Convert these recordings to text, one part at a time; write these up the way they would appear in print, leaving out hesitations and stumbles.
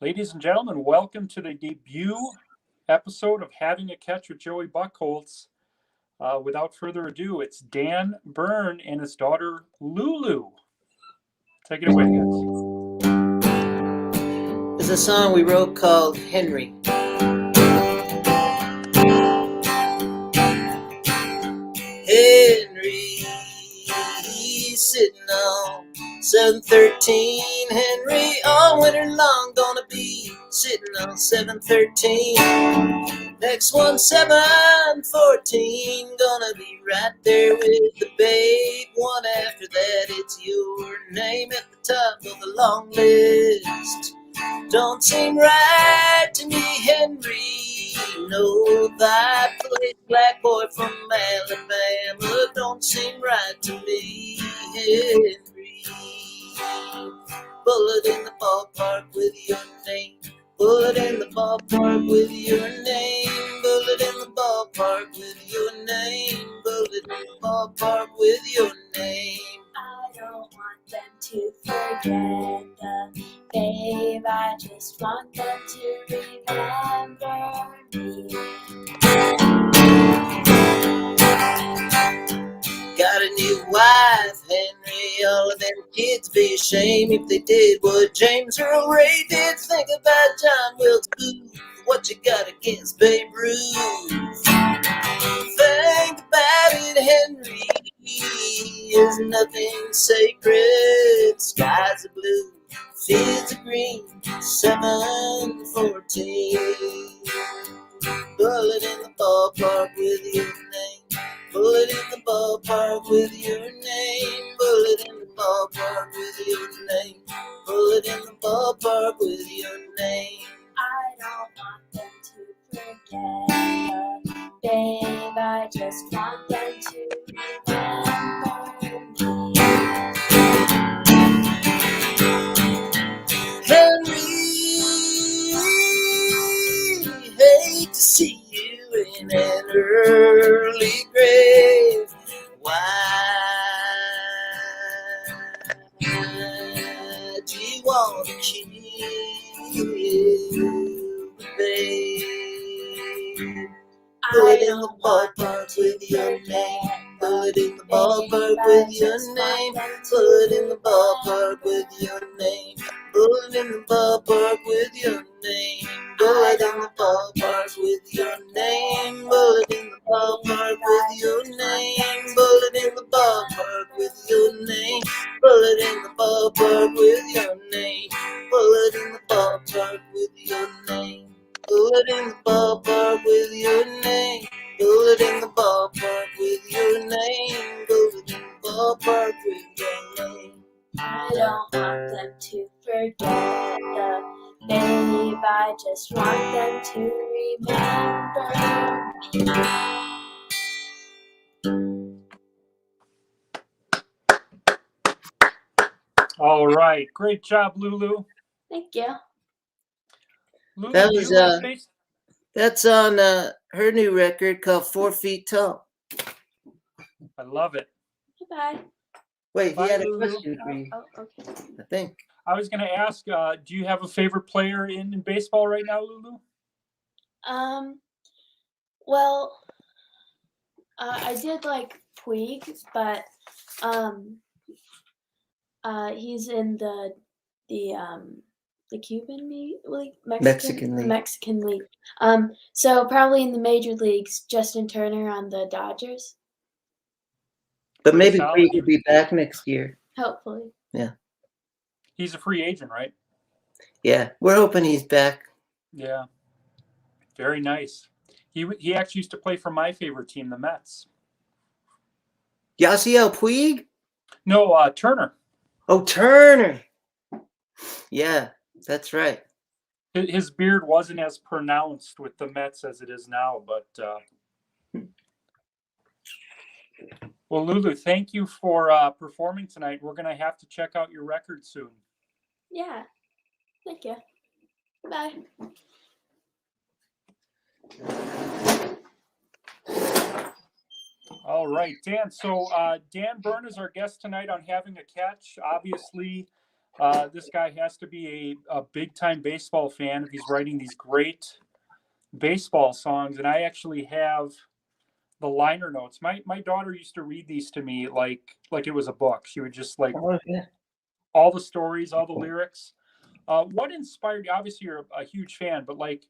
Ladies and gentlemen, welcome to the debut episode of Having a Catch with Joey Buchholz. Without further ado, it's Dan Bern and his daughter Lulu. Take it away, guys. There's a song we wrote called Henry. Henry, he's sitting on 713. Henry, all winter long, gonna be sitting on 713. Next one, 714, gonna be right there with the babe. One after that, it's your name at the top of the long list. Don't seem right to me, Henry. Know thy place, black boy from Alabama. Don't seem right to me, Henry. Bullet in the ballpark with your name. Bullet in the ballpark with your name. Bullet in the ballpark with your name. Bullet in the ballpark with your name. I don't want them to forget the babe. I just want them to remember me. Got a new wife, Henry. All of them kids be ashamed if they did what James Earl Ray did. Think about John Wilkes Booth. What you got against Babe Ruth? Think about it, Henry. Is nothing sacred. Skies are blue, fields are green. 714. Bullet in the ballpark with your name. Bullet in the ballpark with your name. Bullet in the ballpark with your name. Bullet in the ballpark with your name. I don't want them to forget the babe. I just want them to remember me. Henry, hate to see you in an early grave. Why do you want to kill the babe? Bullet in the ballpark with your name. Bullet in the ballpark with your name. Bullet in the ballpark with your name. Bullet in the ballpark with your name. Bullet in the ballpark with your name. Bullet in the ballpark with your name. Bullet in the ballpark with your name. Bullet in the ballpark with your name. Bullet in the ballpark with your name. Bullet in the ballpark with your name. Bullet in the ballpark with your name. Bullet in the ballpark with your name. I don't want them to forget the babe. I just want them to remember me. All right. Great job, Lulu. Thank you. Lulu, That do was you love bass? That's on her new record called 4 Feet Tall. I love it. Goodbye. Wait, Bye, he had a Lulu. question for you, Okay. I think. I was going to ask, do you have a favorite player in baseball right now, Lulu? Well, I did like Puig, but he's in the Cuban league, Mexican league. Mexican league. So probably in the major leagues, Justin Turner on the Dodgers. But maybe solid. he could be back next year. Hopefully. Yeah. He's a free agent, right? Yeah, we're hoping he's back. Yeah. Very nice. He actually used to play for my favorite team, the Mets. Yasiel Puig? No, Turner. Oh, Turner. Yeah, that's right. His beard wasn't as pronounced with the Mets as it is now, but well, Lulu, thank you for performing tonight. We're going to have to check out your record soon. Yeah. Thank you. Bye. All right, Dan. So Dan Bern is our guest tonight on Having a Catch. Obviously, This guy has to be a big time baseball fan if he's writing these great baseball songs. And I actually have the liner notes. My daughter used to read these to me like it was a book. She would just like Oh, yeah. all the stories, all the lyrics. What inspired you? Obviously, you're a huge fan, but like,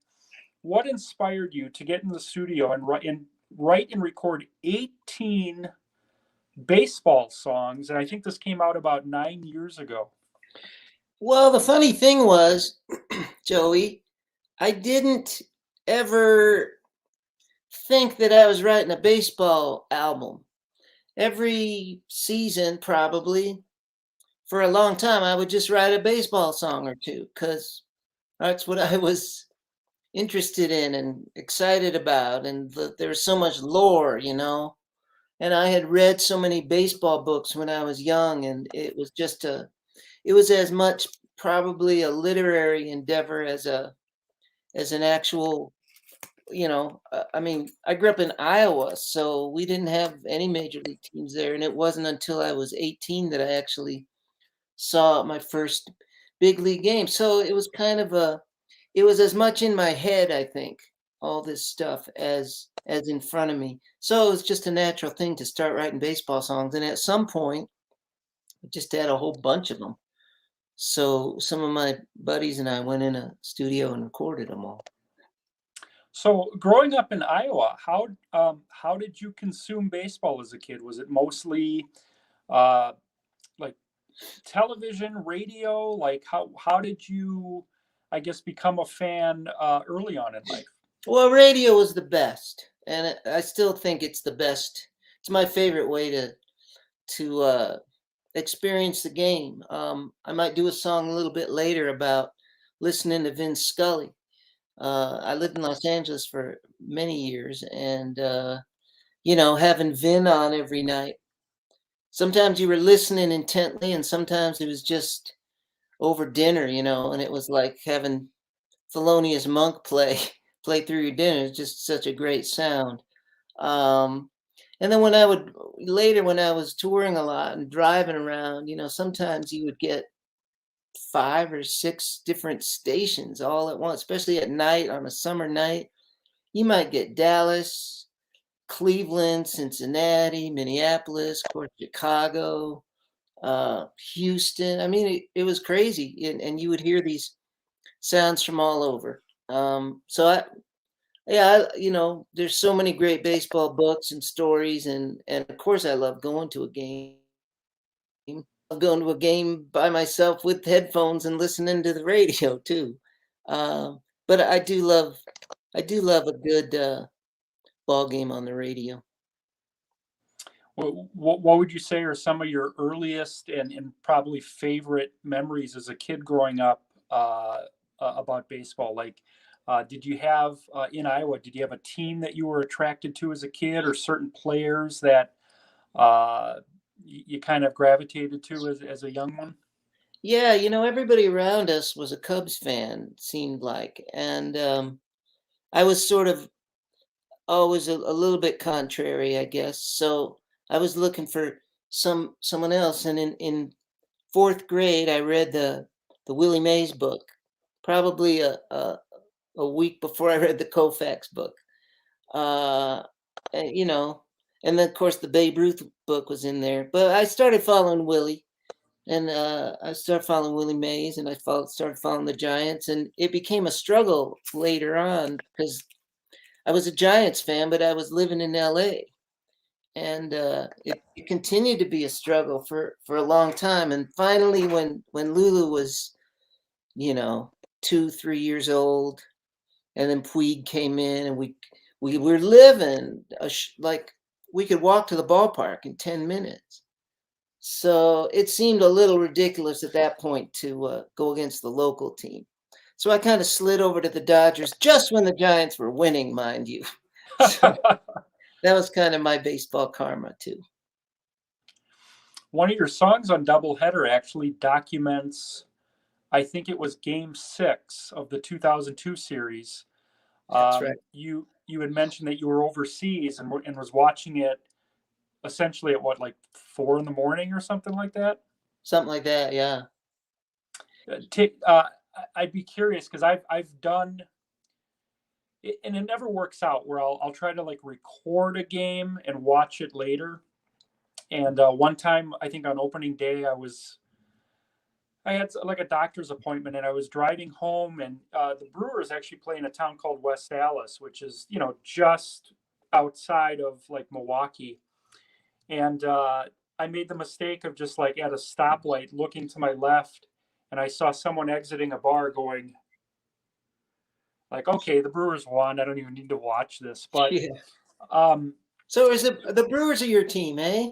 what inspired you to get in the studio and write and record 18 baseball songs? And I think this came out about 9 years ago. Well, the funny thing was, Joey, I didn't ever think that I was writing a baseball album. Every season, probably, for a long time, I would just write a baseball song or two because that's what I was interested in and excited about. And there was so much lore, you know. And I had read so many baseball books when I was young, and it was just it was as much probably a literary endeavor as an actual, you know. I mean, I grew up in Iowa, so we didn't have any major league teams there, and it wasn't until I was 18 that I actually saw my first big league game. So it was kind of it was as much in my head, I think, all this stuff as in front of me. So it was just a natural thing to start writing baseball songs. And at some point, I just had a whole bunch of them. So some of my buddies and I went in a studio and recorded them all. So, growing up in Iowa, how did you consume baseball as a kid? Was it mostly uh, like television, radio? Like how did you, I guess, become a fan early on in life? Well, radio was the best, and I still think it's the best. It's my favorite way to experience the game. I might do a song a little bit later about listening to Vince Scully. I lived in Los Angeles for many years, and you know, having Vin on every night. Sometimes you were listening intently, and sometimes it was just over dinner, you know, and it was like having Thelonious Monk play through your dinner. It's just such a great sound. Um, and then when I was touring a lot and driving around, you know, sometimes you would get 5 or 6 different stations all at once, especially at night on a summer night. You might get Dallas, Cleveland, Cincinnati, Minneapolis, of course, Chicago, Houston. I mean, it was crazy. And you would hear these sounds from all over. You know, there's so many great baseball books and stories. And of course, I love going to a game. I love going to a game by myself with headphones and listening to the radio too. But I do love a good ball game on the radio. What would you say are some of your earliest and probably favorite memories as a kid growing up about baseball? Like, did you have in Iowa? Did you have a team that you were attracted to as a kid, or certain players that you kind of gravitated to as a young one? Yeah, you know, everybody around us was a Cubs fan, it seemed like, and I was sort of always a little bit contrary, I guess. So I was looking for someone else, and in fourth grade, I read the Willie Mays book, probably a week before I read the Koufax book. You know, and then of course the Babe Ruth book was in there. But I started following Willie, and I started following Willie Mays, and started following the Giants, and it became a struggle later on because I was a Giants fan, but I was living in L.A. and it continued to be a struggle for a long time. And finally, when Lulu was, you know, 2, 3 years old, and then Puig came in, and we were living like we could walk to the ballpark in 10 minutes. So it seemed a little ridiculous at that point to go against the local team. So I kind of slid over to the Dodgers just when the Giants were winning, mind you. So that was kind of my baseball karma too. One of your songs on Doubleheader actually documents, I think it was Game 6 of the 2002 series. That's right. You had mentioned that you were overseas and was watching it essentially at what, like 4 in the morning or something like that? Something like that, yeah. I'd be curious because I've done it, and it never works out where I'll try to like record a game and watch it later. And one time, I think on opening day, I had like a doctor's appointment, and I was driving home, and the Brewers actually play in a town called West Allis, which is just outside of like Milwaukee. And I made the mistake of just like at a stoplight looking to my left, and I saw someone exiting a bar going like, okay, the Brewers won. I don't even need to watch this. But Yeah. So is it the Brewers are your team, eh?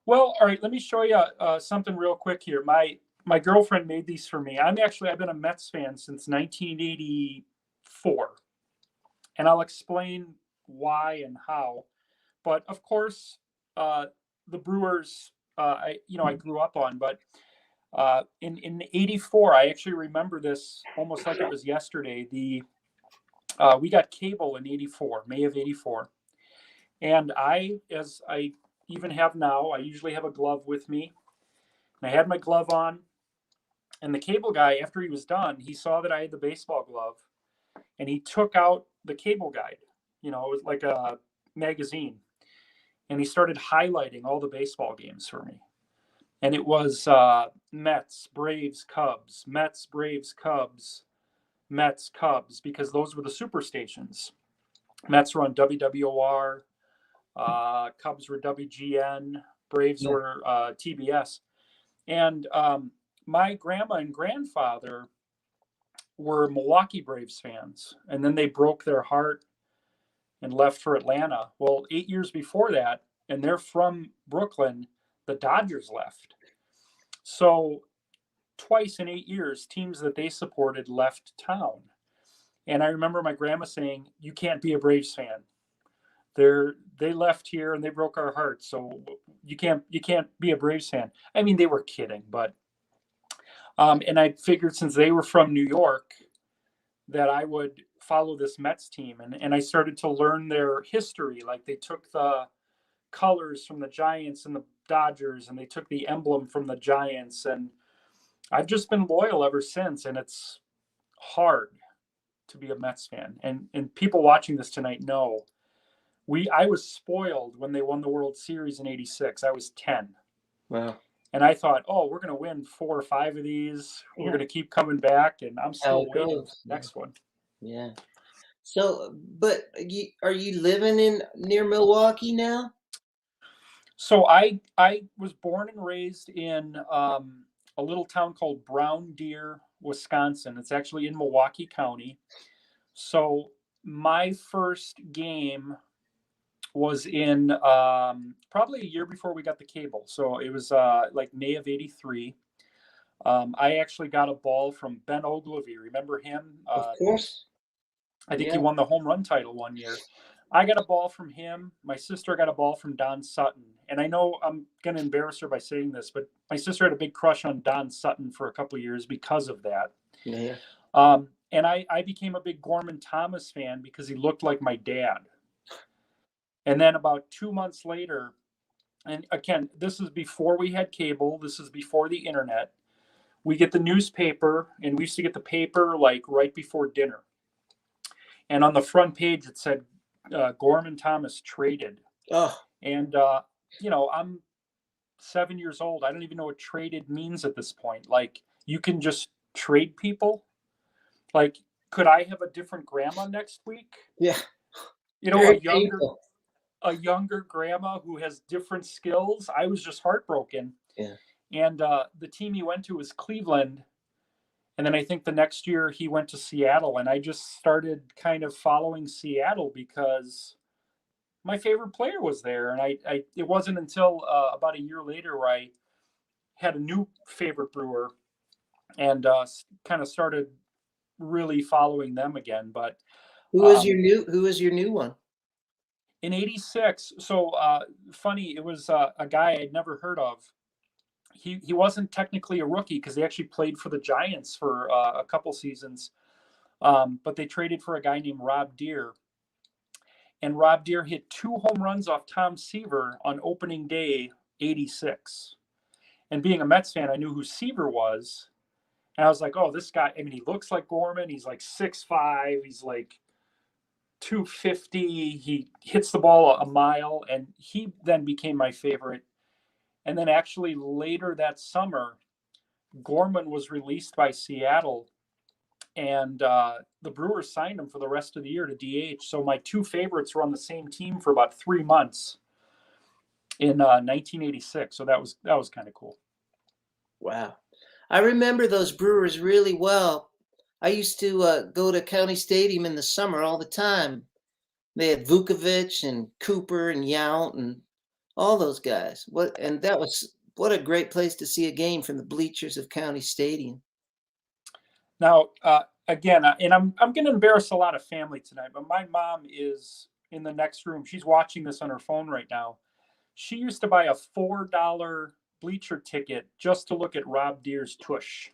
well, all right, let me show you something real quick here. My girlfriend made these for me. I've been a Mets fan since 1984, and I'll explain why and how. But of course, the Brewers, I grew up on. But in '84, I actually remember this almost like it was yesterday. We got cable in '84, May of '84, and as I even have now, I usually have a glove with me. And I had my glove on, and the cable guy, after he was done, he saw that I had the baseball glove, and he took out the cable guide. It was like a magazine, and he started highlighting all the baseball games for me. And it was Mets, Braves, Cubs, Mets, Braves, Cubs, Mets, Cubs, because those were the super stations. Mets were on WWOR, Cubs were WGN, Braves were TBS. And my grandma and grandfather were Milwaukee Braves fans, and then they broke their heart and left for Atlanta. Well, 8 years before that, and they're from Brooklyn, the Dodgers left. So twice in 8 years, teams that they supported left town. And I remember my grandma saying, "You can't be a Braves fan. They left here and they broke our hearts, so you can't be a Braves fan." I mean, they were kidding, but and I figured since they were from New York that I would follow this Mets team, and I started to learn their history. Like they took the colors from the Giants and the Dodgers, and they took the emblem from the Giants, and I've just been loyal ever since. And it's hard to be a Mets fan, and people watching this tonight know. I was spoiled when they won the World Series in '86. I was 10. Wow. And I thought, oh, we're going to win 4 or 5 of these. We're going to keep coming back, and I'm still waiting for the next one. Yeah. So, but are you living near Milwaukee now? So I was born and raised in a little town called Brown Deer, Wisconsin. It's actually in Milwaukee County. So my first game was in probably a year before we got the cable. So it was like May of '83. I actually got a ball from Ben Ogilvy. Remember him? Of course. I think he won the home run title one year. I got a ball from him. My sister got a ball from Don Sutton. And I know I'm going to embarrass her by saying this, but my sister had a big crush on Don Sutton for a couple of years because of that. Yeah. And I became a big Gorman Thomas fan because he looked like my dad. And then about 2 months later, and again, this is before we had cable. This is before the internet. We get the newspaper, and we used to get the paper like right before dinner. And on the front page, it said Gorman Thomas traded. Oh. And, I'm 7 years old. I don't even know what traded means at this point. Like, you can just trade people? Like, could I have a different grandma next week? Yeah. A younger grandma who has different skills. I was just heartbroken. Yeah. And the team he went to was Cleveland. And then I think the next year he went to Seattle, and I just started kind of following Seattle because my favorite player was there. And it wasn't until about a year later where I had a new favorite Brewer and kind of started really following them again. But who was your new one? In '86, so funny, it was a guy I'd never heard of. He wasn't technically a rookie because he actually played for the Giants for a couple seasons, but they traded for a guy named Rob Deere. And Rob Deere hit 2 home runs off Tom Seaver on opening day '86. And being a Mets fan, I knew who Seaver was. And I was like, oh, this guy, I mean, he looks like Gorman. He's like 6'5". He's like 250. He hits the ball a mile. And he then became my favorite. And then actually later that summer, Gorman was released by Seattle. And the Brewers signed him for the rest of the year to DH. So my two favorites were on the same team for about 3 months in 1986. So that was kind of cool. Wow. I remember those Brewers really well. I used to go to County Stadium in the summer all the time. They had Vukovich and Cooper and Yount and all those guys. What a great place to see a game from the bleachers of County Stadium. Now, again, and I'm going to embarrass a lot of family tonight, but my mom is in the next room. She's watching this on her phone right now. She used to buy a $4 bleacher ticket just to look at Rob Deere's tush.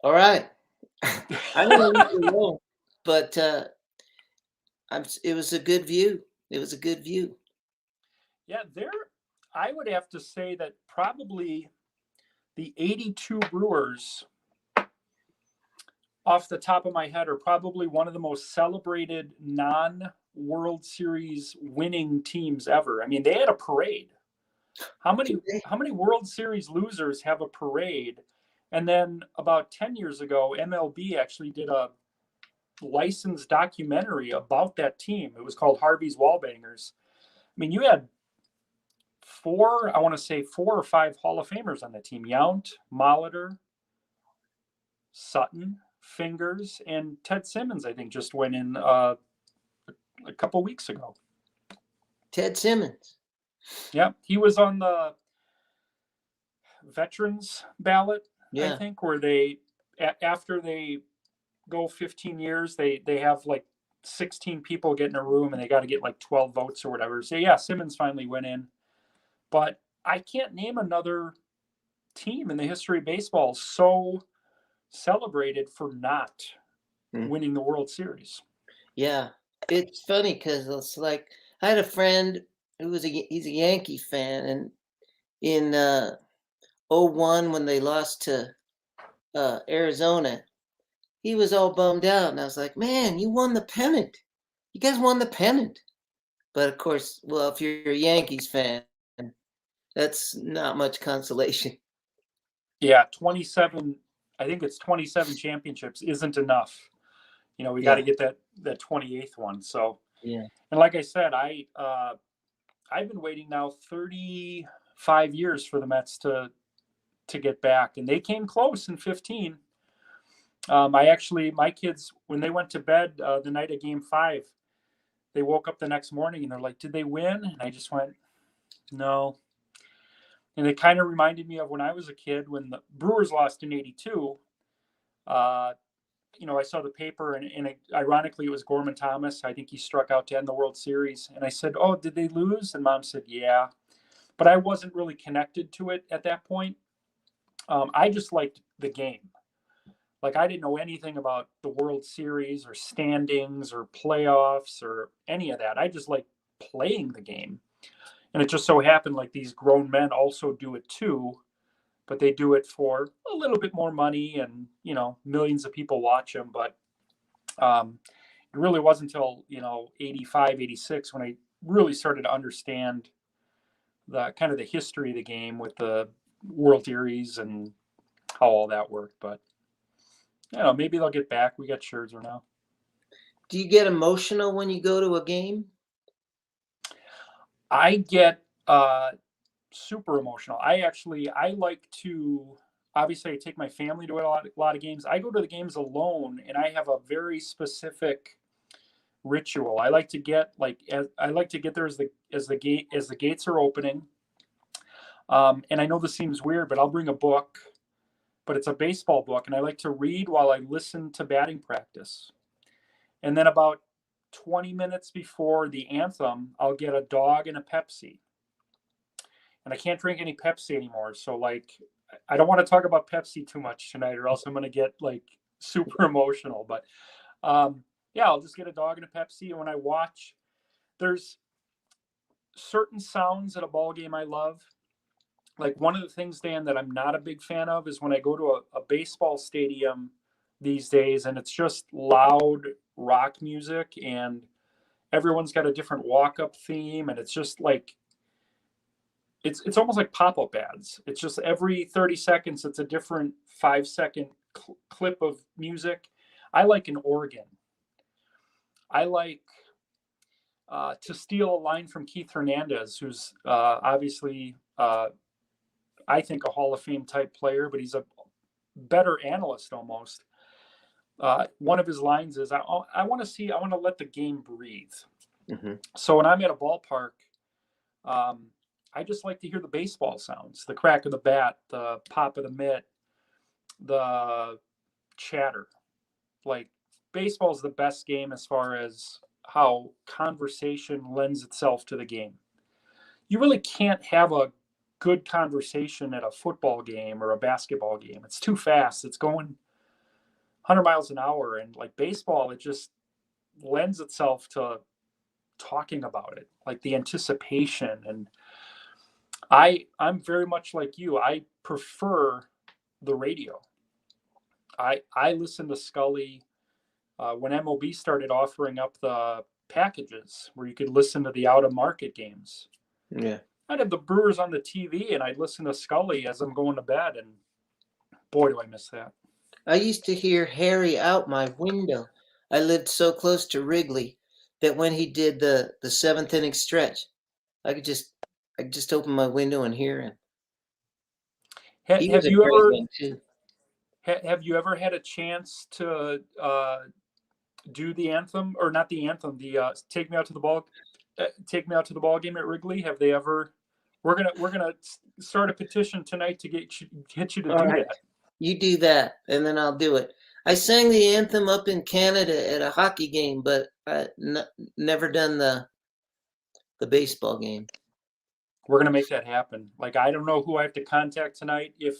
All right. I'm going to leave it alone, but it was a good view. It was a good view. Yeah, I would have to say that probably the 82 Brewers, off the top of my head, are probably one of the most celebrated non-World Series winning teams ever. I mean, they had a parade. How many World Series losers have a parade? And then about 10 years ago, MLB actually did a licensed documentary about that team. It was called Harvey's Wallbangers. I mean, you had four or five Hall of Famers on the team. Yount, Molitor, Sutton, Fingers, and Ted Simmons, I think, just went in a couple weeks ago. Ted Simmons. Yeah, he was on the veterans ballot, Yeah. I think, where they, after they go 15 years, they have like 16 people get in a room and they got to get like 12 votes or whatever. So yeah, Simmons finally went in. But I can't name another team in the history of baseball so celebrated for not winning the World Series. Yeah, it's funny because it's like I had a friend who he's a Yankee fan, and in 01 when they lost to Arizona, he was all bummed out, and I was like, "Man, you won the pennant. You guys won the pennant." But of course, well, if you're a Yankees fan, that's not much consolation. Yeah, 27. I think it's 27 championships isn't enough. You know, we got to get that 28th one. So yeah. And like I said, I've been waiting now 35 years for the Mets to get back, and they came close in 15. My kids, when they went to bed the night of Game 5, they woke up the next morning and they're like, "Did they win?" And I just went, "No." And it kind of reminded me of when I was a kid when the Brewers lost in '82. I saw the paper, and ironically, it was Gorman Thomas. I think he struck out to end the World Series. And I said, "Oh, did they lose?" And Mom said, "Yeah." But I wasn't really connected to it at that point. I just liked the game. Like, I didn't know anything about the World Series or standings or playoffs or any of that. I just liked playing the game. And it just so happened like these grown men also do it too, but they do it for a little bit more money and, millions of people watch them. But it really wasn't until, 85, 86 when I really started to understand the kind of the history of the game with the World Series and how all that worked. But, maybe they'll get back. We got Scherzer now. Do you get emotional when you go to a game? I get super emotional. I like to, obviously I take my family to a lot of games. I go to the games alone, and I have a very specific ritual. I like to get there as the gates are opening. And I know this seems weird, but I'll bring a book, but it's a baseball book, and I like to read while I listen to batting practice. And then about 20 minutes before the anthem, I'll get a dog and a Pepsi. And I can't drink any Pepsi anymore. So I don't want to talk about Pepsi too much tonight, or else I'm going to get super emotional. But I'll just get a dog and a Pepsi. And when I watch, there's certain sounds at a ball game I love. like one of the things, Dan, that I'm not a big fan of is when I go to a baseball stadium these days and it's just loud rock music and everyone's got a different walk-up theme and it's just like it's almost like pop-up ads. It's just every 30 seconds it's a different 5-second clip of music. I like an organ. I like to steal a line from Keith Hernandez, who's obviously I think a Hall of Fame type player, but he's a better analyst almost. One of his lines is, I want to let the game breathe. Mm-hmm. So when I'm at a ballpark, I just like to hear the baseball sounds, the crack of the bat, the pop of the mitt, the chatter. Like baseball is the best game as far as how conversation lends itself to the game. You really can't have a good conversation at a football game or a basketball game. It's too fast. It's going 100 miles an hour. And like baseball, it just lends itself to talking about it, like the anticipation. And I'm very much like you. I prefer the radio. I listened to Scully when MLB started offering up the packages where you could listen to the out of market games. Yeah. I'd have the Brewers on the TV and I'd listen to Scully as I'm going to bed. And boy, do I miss that. I used to hear Harry out my window. I lived so close to Wrigley that when he did the seventh inning stretch, I could just open my window and hear him. He was Have a you great ever one too. have you ever had a chance to do the anthem, or not the anthem, the take me out to the ball game at Wrigley? Have they ever? We're gonna start a petition tonight to get you to All do right. that. You do that, and then I'll do it. I sang the anthem up in Canada at a hockey game, but I never done the baseball game. We're gonna make that happen. Like I don't know who I have to contact tonight. If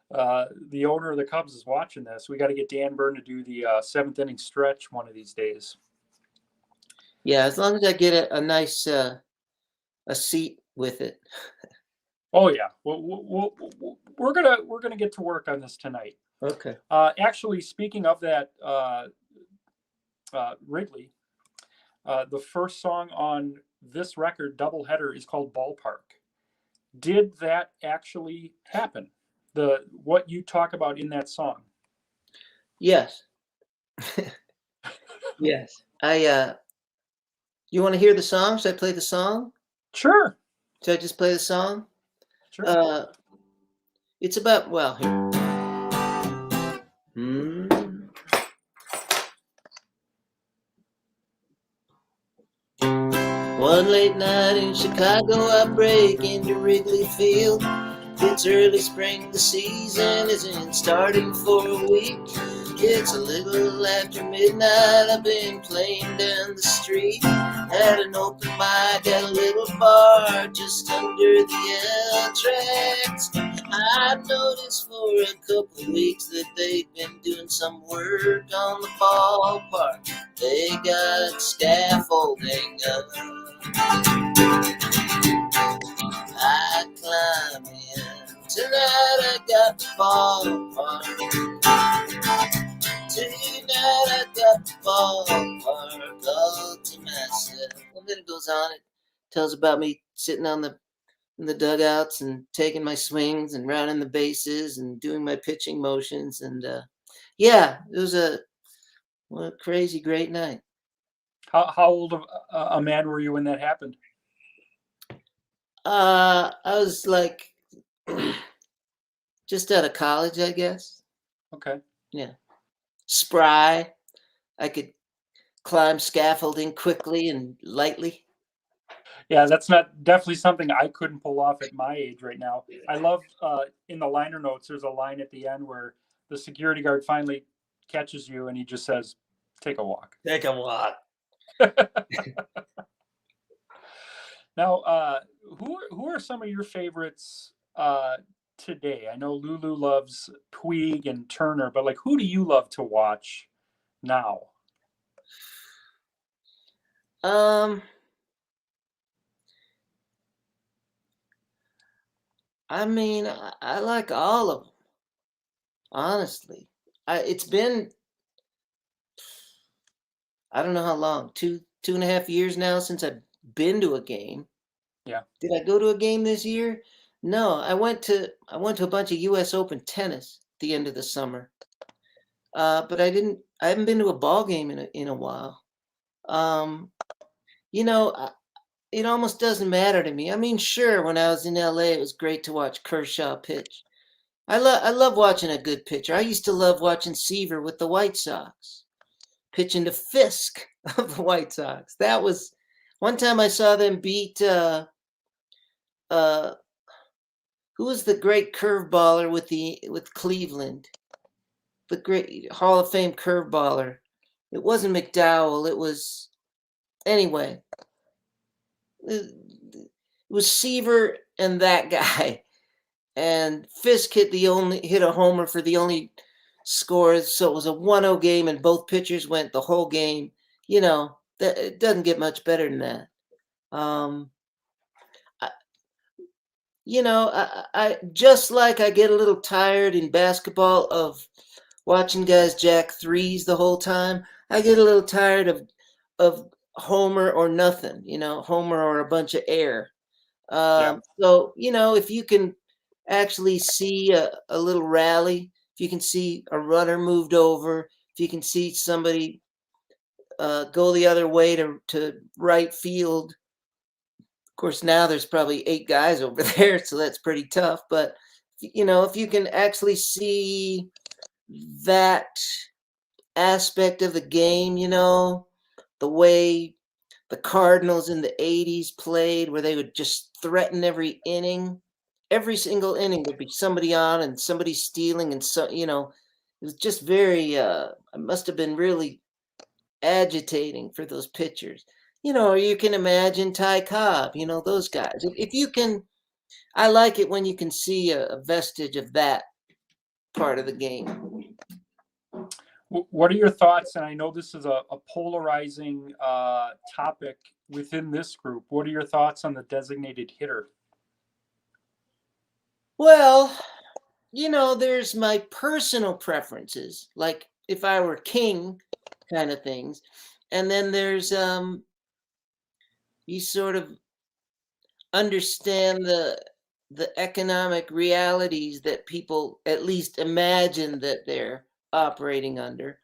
the owner of the Cubs is watching this, we got to get Dan Bern to do the seventh inning stretch one of these days. Yeah, as long as I get a nice a seat with it. Oh yeah, we're gonna get to work on this tonight. Okay. Actually, speaking of that, Wrigley, the first song on this record, Doubleheader, is called Ballpark. Did that actually happen? What you talk about in that song? Yes. Yes. You want to hear the song? Should I play the song? Sure. Should I just play the song? Sure. It's about, well, here. One late night in Chicago, I break into Wrigley Field. It's early spring, the season isn't starting for a week. It's a little after midnight, I've been playing down the street. Had an open mic at a little bar just under the L tracks. I've noticed for a couple weeks that they've been doing some work on the ballpark. They got scaffolding up. I climb in. Tonight I got the ballpark. Tonight I got the ballpark all to myself. And then it goes on. It tells about me sitting in the dugouts and taking my swings and rounding the bases and doing my pitching motions. And yeah, it was a crazy great night. How old of a man were you when that happened? I was like just out of college, I guess. Okay. Yeah. Spry. I could climb scaffolding quickly and lightly. Yeah, that's definitely something I couldn't pull off at my age right now. I love in the liner notes, there's a line at the end where the security guard finally catches you and he just says, "Take a walk." Take a walk. Now, who are some of your favorites today? I know Lulu loves Puig and Turner, but like, who do you love to watch now? I mean, I like all of them, honestly. It's been, I don't know how long, 2.5 years now since I've been to a game. Yeah. Did I go to a game this year? No, I went to a bunch of U.S. Open tennis at the end of the summer. But I haven't been to a ball game in a while. Um, you know, it almost doesn't matter to me. I mean, sure, when I was in LA, it was great to watch Kershaw pitch. I love watching a good pitcher. I used to love watching Seaver with the White Sox, pitching to Fisk of the White Sox. That was one time I saw them beat uh who was the great curveballer with Cleveland? The great Hall of Fame curveballer. It wasn't McDowell. It was anyway. It was Seaver and that guy, and Fisk hit a homer for the only score. So it was a 1-0 game, and both pitchers went the whole game. It doesn't get much better than that. I, I just like I get a little tired in basketball of watching guys jack threes the whole time. I get a little tired of homer or nothing. Homer or a bunch of air. Yeah. So, if you can actually see a little rally, if you can see a runner moved over, if you can see somebody go the other way to right field. Of course, now there's probably 8 guys over there, so that's pretty tough. But, if you can actually see that aspect of the game, the way the Cardinals in the 80s played, where they would just threaten every inning. Every single inning there'd be somebody on and somebody stealing, and it was just very it must have been really agitating for those pitchers. Or you can imagine Ty Cobb, those guys. If you can, I like it when you can see a vestige of that part of the game. What are your thoughts? And I know this is a polarizing topic within this group. What are your thoughts on the designated hitter? Well, there's my personal preferences, like if I were king kind of things. And then there's you sort of understand the economic realities that people at least imagine that they're operating under.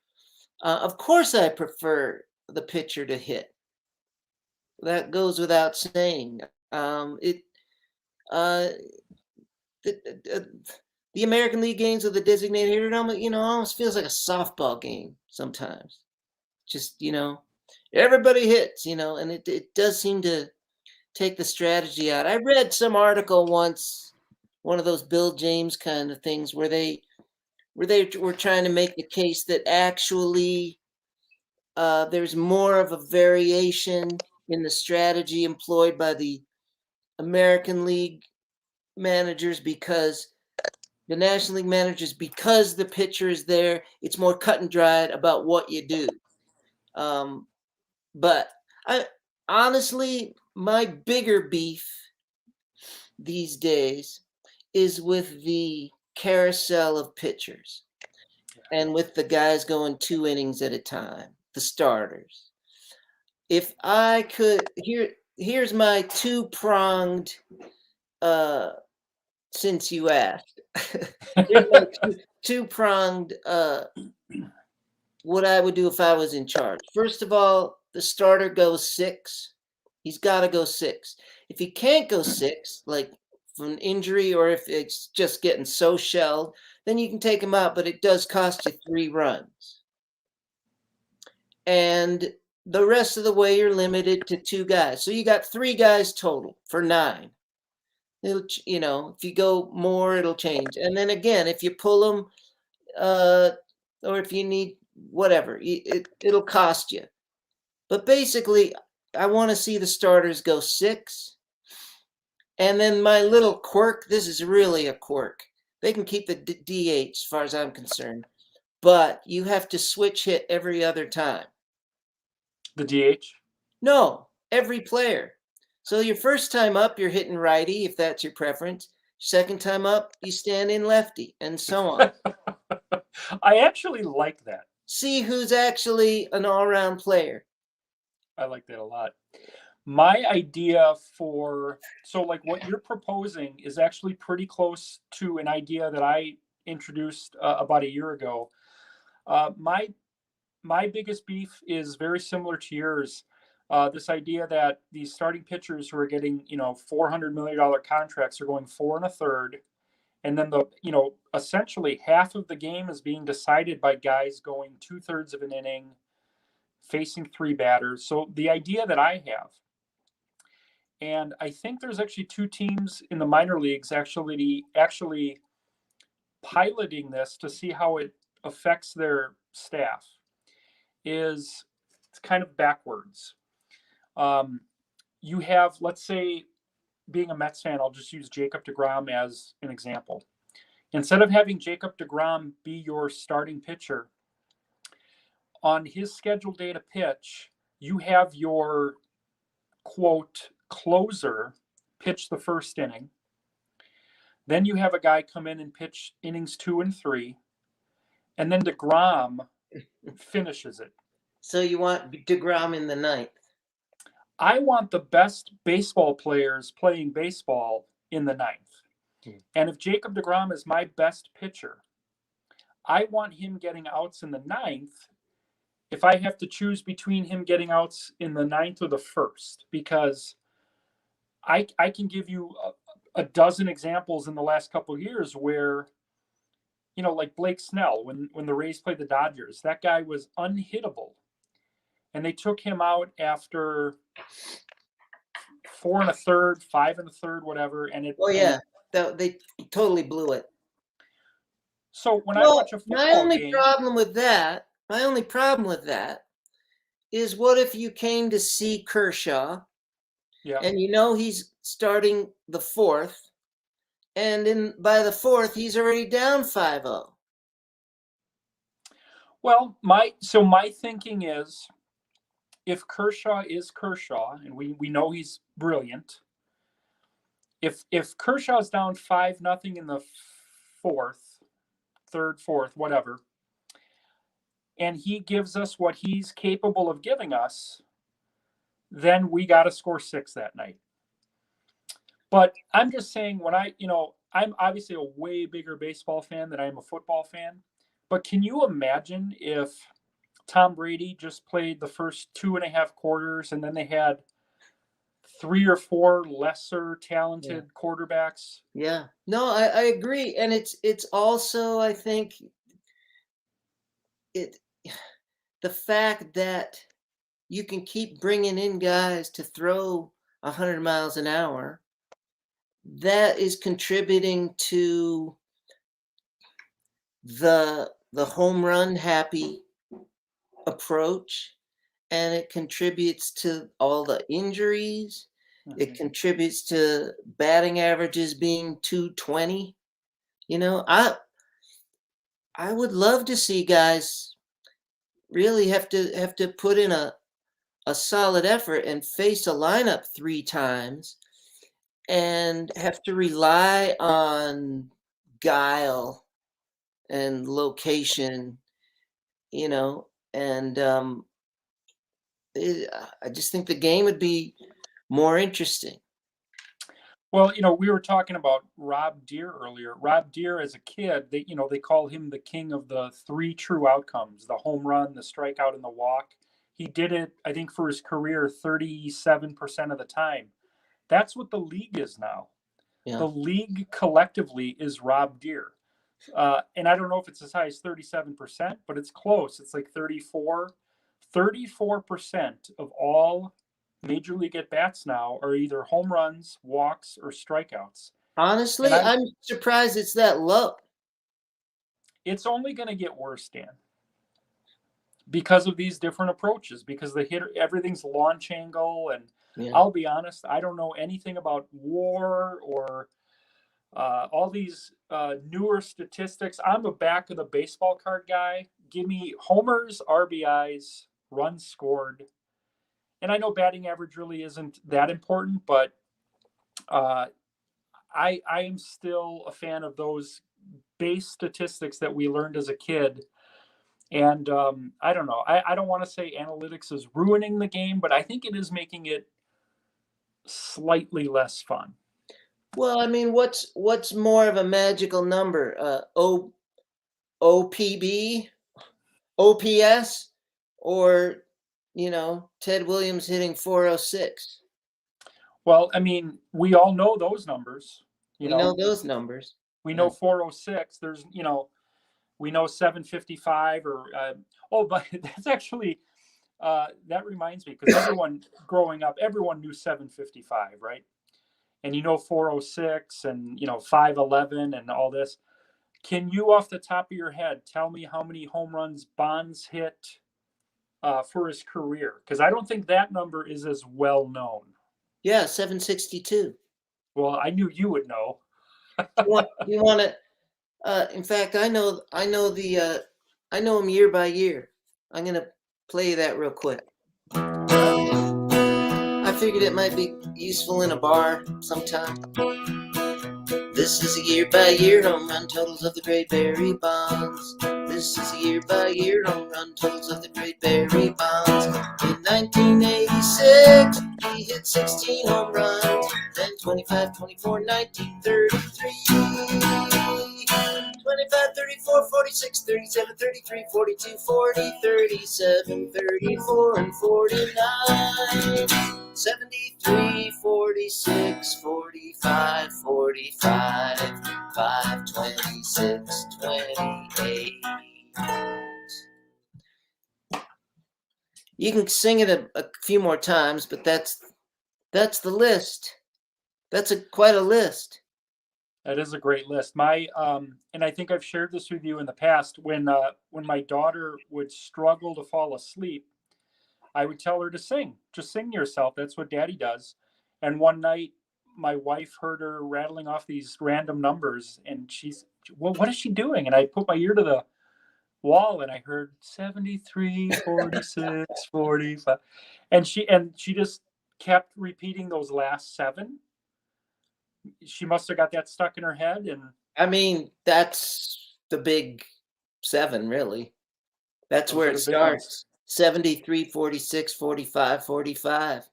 Of course, I prefer the pitcher to hit. That goes without saying. It the American League games with the designated hitter, almost feels like a softball game sometimes. Just everybody hits, and it does seem to take the strategy out. I read some article once, one of those Bill James kind of things, where they were trying to make the case that actually there's more of a variation in the strategy employed by the American League managers because the National League managers, because the pitcher is there, it's more cut and dried about what you do. But I honestly, my bigger beef these days is with the carousel of pitchers and with the guys going 2 innings at a time, the starters. If I could, here's my two-pronged, since you asked, here's my two-pronged, what I would do if I was in charge. First of all, the starter goes 6. He's got to go 6. If he can't go 6, like from an injury or if it's just getting so shelled, then you can take him out, but it does cost you 3 runs. And the rest of the way, you're limited to 2 guys. So you got 3 guys total for 9. It'll, if you go more, it'll change. And then again, if you pull them, or if you need whatever, it'll cost you. But basically, I want to see the starters go 6. And then my little quirk, this is really a quirk. They can keep the DH as far as I'm concerned, but you have to switch hit every other time. The DH? No, every player. So your first time up, you're hitting righty, if that's your preference. Second time up, you stand in lefty, and so on. I actually like that. See who's actually an all-round player. I like that a lot. My idea so like what you're proposing is actually pretty close to an idea that I introduced about a year ago. My biggest beef is very similar to yours. This idea that these starting pitchers who are getting, $400 million contracts are going 4 1/3. And then essentially half of the game is being decided by guys going 2/3 of an inning, facing 3 batters. So the idea that I have, and I think there's actually 2 teams in the minor leagues actually piloting this to see how it affects their staff, is it's kind of backwards. You have, let's say, being a Mets fan, I'll just use Jacob deGrom as an example. Instead of having Jacob deGrom be your starting pitcher, on his scheduled day to pitch, you have your, quote, closer pitch the first inning. Then you have a guy come in and pitch innings 2 and 3. And then deGrom finishes it. So you want deGrom in the ninth? I want the best baseball players playing baseball in the ninth. And if Jacob deGrom is my best pitcher, I want him getting outs in the ninth if I have to choose between him getting outs in the ninth or the first, because I can give you a dozen examples in the last couple of years where, like Blake Snell, when the Rays played the Dodgers, that guy was unhittable. And they took him out after 4 1/3, 5 1/3, whatever. And it. Oh yeah, they totally blew it. So when I watch a football my only game, problem with that is, what if you came to see Kershaw, and he's starting the fourth, and by the fourth he's already down 5-0. Well, my thinking is, if Kershaw is Kershaw, and we know he's brilliant, if Kershaw's down 5-0 in the third, fourth, whatever, and he gives us what he's capable of giving us, then we got to score 6 that night. But I'm just saying, I'm obviously a way bigger baseball fan than I am a football fan. But can you imagine if Tom Brady just played the first 2.5 quarters, and then they had 3 or 4 lesser talented quarterbacks? Yeah, no, I agree. And it's also, I think, the fact that you can keep bringing in guys to throw 100 miles an hour, that is contributing to the home run happy approach, and it contributes to all the injuries. It contributes to batting averages being 220. I would love to see guys really have to put in a solid effort and face a lineup 3 times and have to rely on guile and location, and I just think the game would be more interesting. Well, we were talking about Rob Deere earlier. Rob Deere, as a kid, they call him the king of the 3 true outcomes: the home run, the strikeout, and the walk. He did it, I think, for his career 37% of the time. That's what the league is now. Yeah. The league collectively is Rob Deere. And I don't know if it's as high as 37%, but it's close. It's like 34. 34% of all major league at-bats now are either home runs, walks, or strikeouts. Honestly, I'm surprised it's that low. It's only going to get worse, Dan, because of these different approaches, because the hitter, everything's launch angle. And I'll be honest, I don't know anything about WAR or all these newer statistics. I'm a back of the baseball card guy. Give me homers, RBIs, runs scored. And I know batting average really isn't that important, but I am still a fan of those base statistics that we learned as a kid. And I don't know. I don't want to say analytics is ruining the game, but I think it is making it slightly less fun. Well, I mean, what's more of a magical number? OPB, OPS, or Ted Williams hitting 406? Well, I mean, we all know those numbers. We know those numbers. We know 406. There's, we know 755 or but that's actually that reminds me, because everyone growing up, everyone knew 755, right? And 406 and 511 and all this. Can you, off the top of your head, tell me how many home runs Bonds hit for his career? Because I don't think that number is as well known. Yeah, 762. Well, I knew you would know. You want to? In fact, I know him year by year. I'm gonna play that real quick. I figured it might be useful in a bar sometime. This is a year-by-year home run totals of the great Barry Bonds. This is a year-by-year home run totals of the great Barry Bonds. In 1986, he hit 16 home runs. Then 25, 24, 1933. 25, 34, 46, 37, 33, 42, 40, 37, 34, and 49. 73, 46, 45, 45, 5, 26, 28. You can sing it a few more times, but that's the list. That's quite a list. That is a great list. My and I think I've shared this with you in the past. When my daughter would struggle to fall asleep, I would tell her to sing. Just sing to yourself. That's what Daddy does. And one night, my wife heard her rattling off these random numbers, and she's, well, what is she doing? And I put my ear to the wall, and I heard 73, 46, 45, and she just kept repeating those last seven. She must have got that stuck in her head, and I mean, that's the big seven, really. That's where it starts. 73, 46, 45, 45,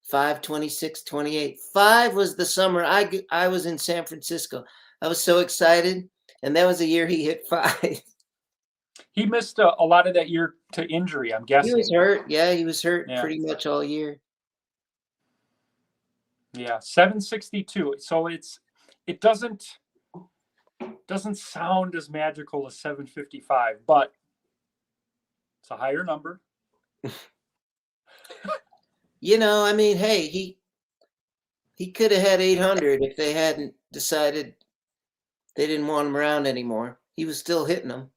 5, 26, 28. 5 was the summer I was in San Francisco. I was so excited, and that was the year he hit 5. He missed a lot of that year to injury, I'm guessing. He was hurt. Yeah, he was hurt pretty much all year. Yeah, 762. So it doesn't sound as magical as 755, but it's a higher number. I mean, hey, he could have had 800 if they hadn't decided they didn't want him around anymore. He was still hitting them.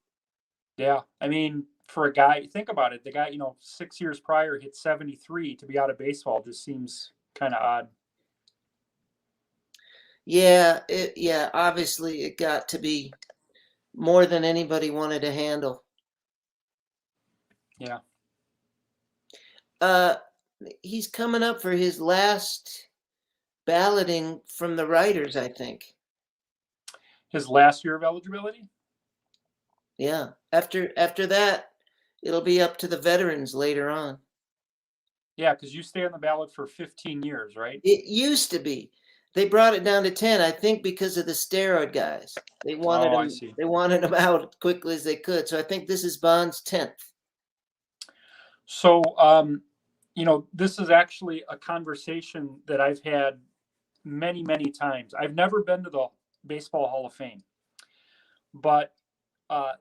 Yeah, I mean, for a guy, think about it. The guy, 6 years prior hit 73. To be out of baseball just seems kind of odd. Yeah, obviously it got to be more than anybody wanted to handle. Yeah. He's coming up for his last balloting from the writers, I think. His last year of eligibility? Yeah. After that, it'll be up to the veterans later on. Yeah, because you stay on the ballot for 15 years, right? It used to be. They brought it down to 10, I think, because of the steroid guys. They wanted them out as quickly as they could. So I think this is Bond's 10th. So, this is actually a conversation that I've had many, many times. I've never been to the Baseball Hall of Fame, but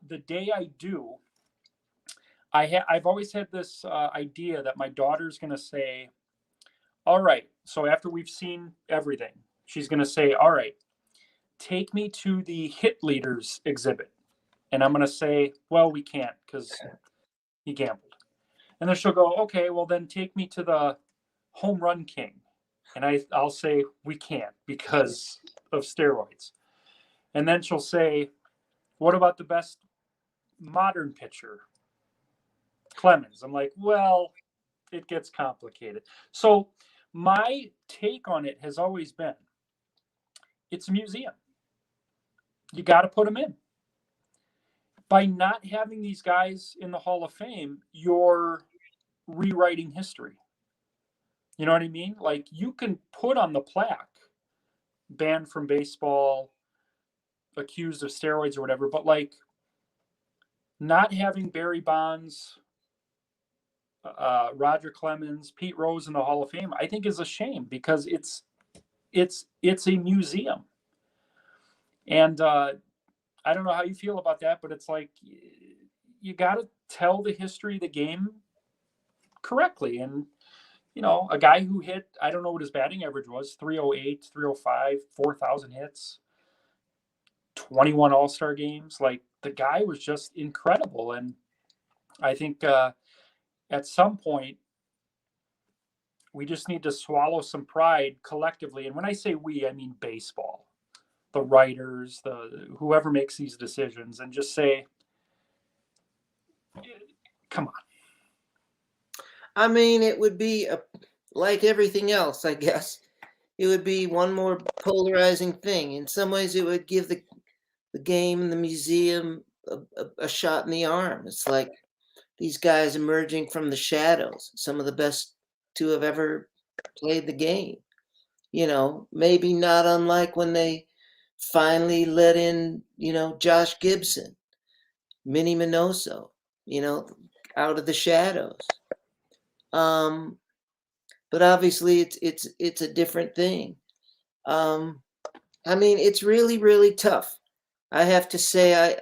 the day I do, I've always had this idea that my daughter's going to say, all right, so after we've seen everything, she's going to say, all right, take me to the hit leaders exhibit. And I'm going to say, well, we can't because he gambled. And then she'll go, okay, well, then take me to the home run king. And I'll say, we can't because of steroids. And then she'll say, what about the best modern pitcher? Clemens. I'm like, well, it gets complicated. So my take on it has always been, it's a museum. You got to put them in. By not having these guys in the Hall of Fame, you're rewriting history. You know what I mean? Like, you can put on the plaque, banned from baseball, accused of steroids or whatever, but like, not having Barry Bonds, Roger Clemens, Pete Rose in the Hall of Fame, I think is a shame, because it's a museum. And I don't know how you feel about that, but it's like, you got to tell the history of the game correctly. And, you know, a guy who hit, I don't know what his batting average was, 308, 305, 4,000 hits, 21 All-Star games. Like, the guy was just incredible. And I think at some point, we just need to swallow some pride collectively. And when I say we, I mean baseball, the writers, whoever makes these decisions, and just say, come on. I mean, it would be like everything else, I guess. It would be one more polarizing thing. In some ways, it would give the game and the museum a shot in the arm. It's like these guys emerging from the shadows, some of the best to have ever played the game. You know, maybe not unlike when they finally let in, you know, Josh Gibson, Minnie Minoso, you know, out of the shadows. But obviously it's a different thing. I mean, it's really, really tough. I have to say,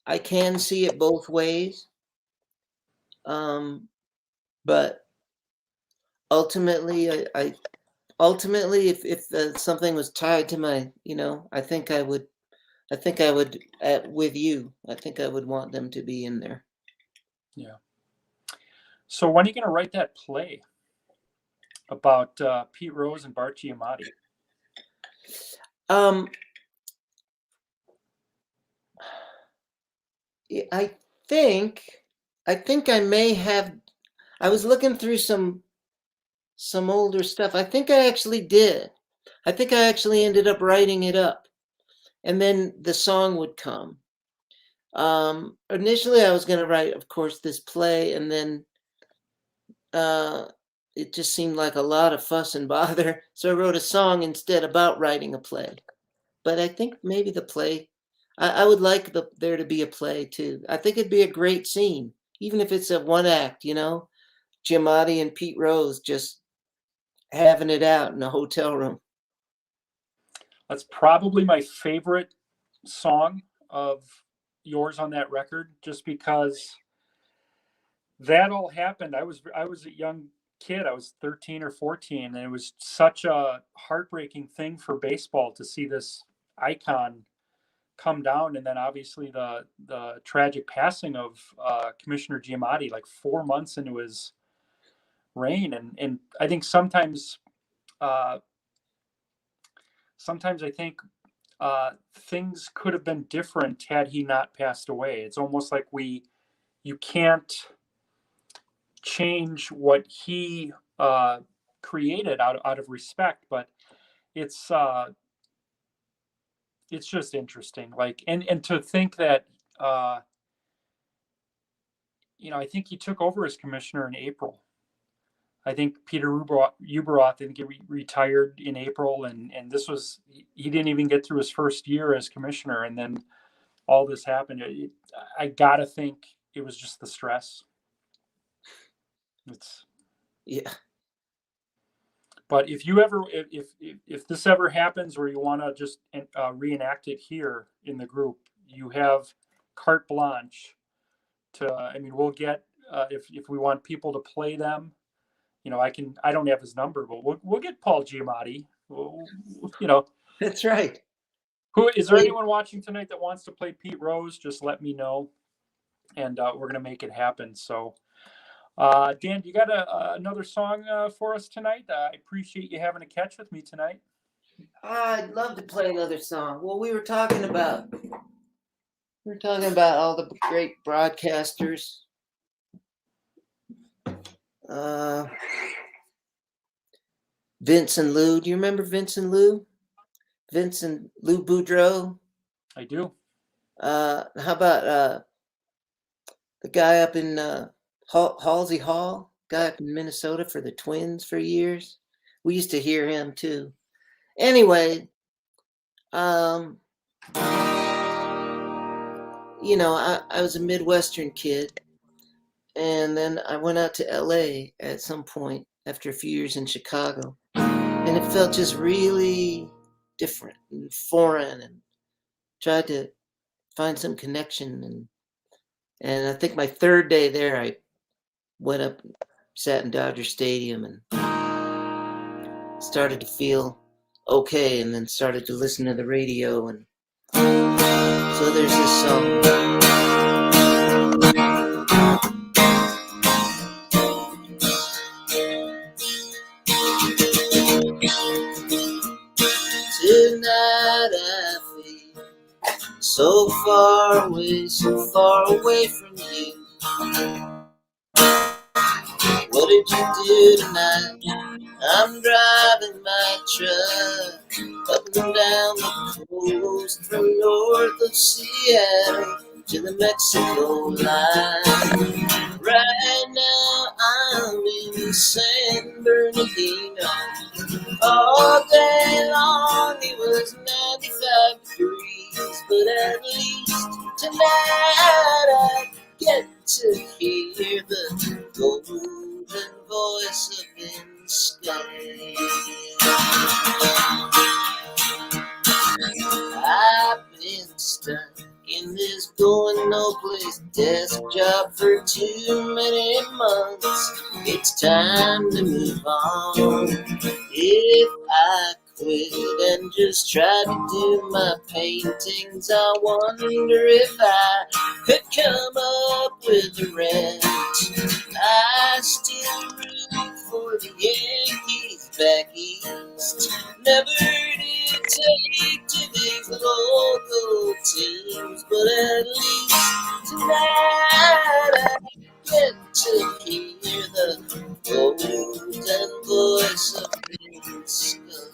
I can see it both ways. But ultimately, if something was tied to my, you know, I think I would, with you, I think I would want them to be in there. Yeah. So when are you going to write that play about Pete Rose and Bart Giamatti? I think I may have. I was looking through some older stuff. I think I actually did. I think I actually ended up writing it up, and then the song would come. Initially, I was going to write, of course, this play, and then it just seemed like a lot of fuss and bother. So I wrote a song instead about writing a play. But I think maybe the play, I would like there to be a play too. I think it'd be a great scene, even if it's a one act, you know, Giamatti and Pete Rose just having it out in a hotel room. That's probably my favorite song of yours on that record, just because that all happened. I was a young kid. I was 13 or 14, and it was such a heartbreaking thing for baseball to see this icon come down, and then obviously the tragic passing of Commissioner Giamatti like 4 months into his reign. And I think sometimes I think things could have been different had he not passed away. It's almost like you can't change what he created out of respect, but it's just interesting. Like, and to think that you know, I think he took over as commissioner in April. I think Peter Uberoth, I think he retired in April, and this was, he didn't even get through his first year as commissioner, and then all this happened. I gotta think it was just the stress. Yeah. But if you ever, if this ever happens, or you want to just reenact it here in the group, you have carte blanche to. I mean, we'll get if we want people to play them. You know, I don't have his number, but we'll get Paul Giamatti. You know, that's right. Who is there? Anyone watching tonight that wants to play Pete Rose? Just let me know, and we're gonna make it happen. So. Dan, you got another song for us tonight? I appreciate you having a catch with me tonight. I'd love to play another song. Well, we were talking about all the great broadcasters. Vince and Lou. Do you remember Vince and Lou? Vincent Lou Boudreau? I do. How about the guy up in Halsey Hall? Guy up in Minnesota for the Twins for years. We used to hear him too. Anyway, you know, I was a Midwestern kid, and then I went out to LA at some point after a few years in Chicago, and it felt just really different and foreign, and tried to find some connection. And I think my third day there, I went up, sat in Dodger Stadium, and started to feel okay, and then started to listen to the radio, and so there's this song. Tonight I feel so far away from you. What did you do tonight? I'm driving my truck up and down the coast from north of Seattle to the Mexico line. Right now I'm in San Bernardino. All day long it was 95 degrees, but at least tonight I get to hear the golden voice of the sky. I've been stuck in this going no place desk job for too many months. It's time to move on. If I quit and just try to do my paintings, I wonder if I could come up with a rent. I still root for the Yankees back east. Never did take to these local teams, but at least tonight I get to hear the golden voice of Vince Scully.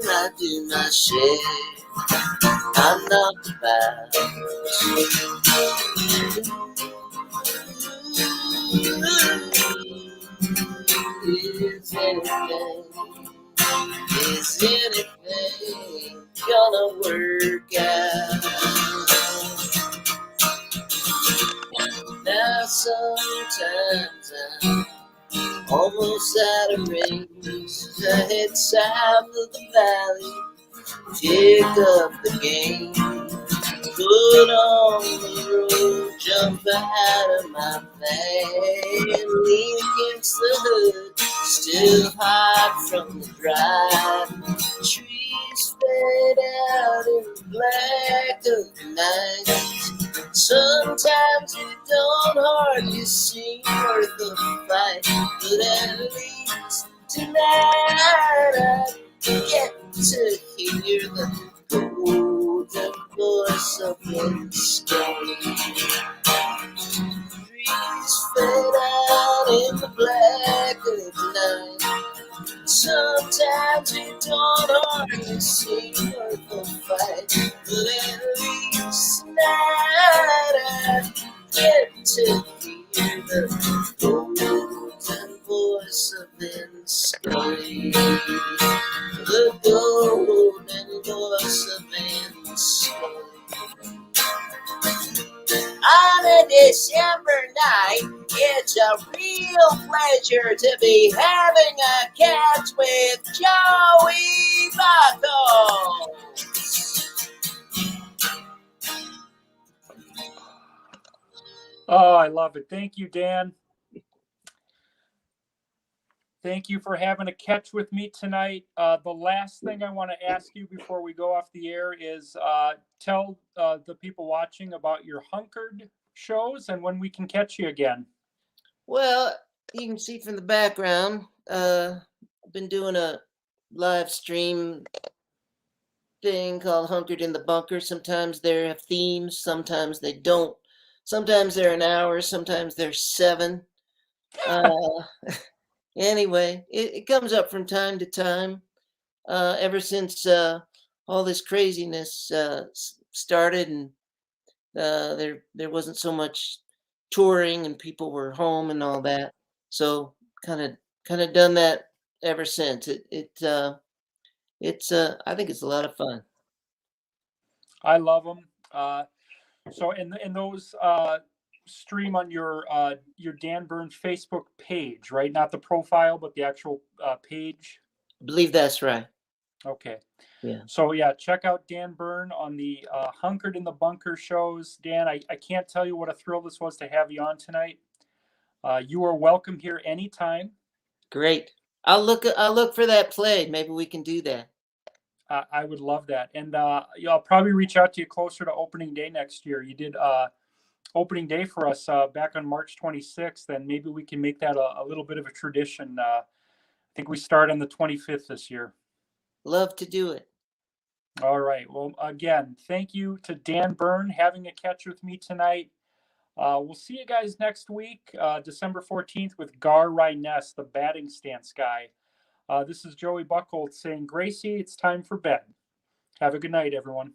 I do my share. I'm not about is anything gonna work out? Now sometimes I'm almost out of range. I head south of the valley, pick up the game, put on the road, jump out of my van, lean against the hood, still hot from the drive. Trees fade out in the black of the night. Sometimes it don't hardly seem worth the fight, but at least tonight I get to hear the golden voice of the sky. Trees fade out in the black of the night. Sometimes it don't hardly seem worth the fight, but at least tonight I get to hear the golden voice of the sky. The golden voice of the sky. On a December night, it's a real pleasure to be having a catch with Joey Buchholz. Oh, I love it. Thank you, Dan. Thank you for having a catch with me tonight. The last thing I want to ask you before we go off the air is tell the people watching about your Hunkered shows and when we can catch you again. Well, you can see from the background, I've been doing a live stream thing called Hunkered in the Bunker. Sometimes they have themes, sometimes they don't. Sometimes they're an hour, sometimes they're 7. Uh, anyway, it comes up from time to time. Ever since all this craziness started, and there wasn't so much touring, and people were home and all that. So kind of done that ever since. It's I think it's a lot of fun. I love them. So and those stream on your Dan Bern Facebook page, right? Not the profile, but the actual page. I believe that's right. Okay. Yeah. So yeah, check out Dan Bern on the Hunkered in the Bunker shows. Dan, I can't tell you what a thrill this was to have you on tonight. You are welcome here anytime. Great. I'll look for that play. Maybe we can do that. I would love that. And I'll probably reach out to you closer to opening day next year. You did opening day for us back on March 26th, and maybe we can make that a little bit of a tradition. I think we start on the 25th this year. Love to do it. All right. Well, again, thank you to Dan Bern having a catch with me tonight. We'll see you guys next week, December 14th, with Gar Ryness, the batting stance guy. This is Joey Buchholz saying, Gracie, it's time for bed. Have a good night, everyone.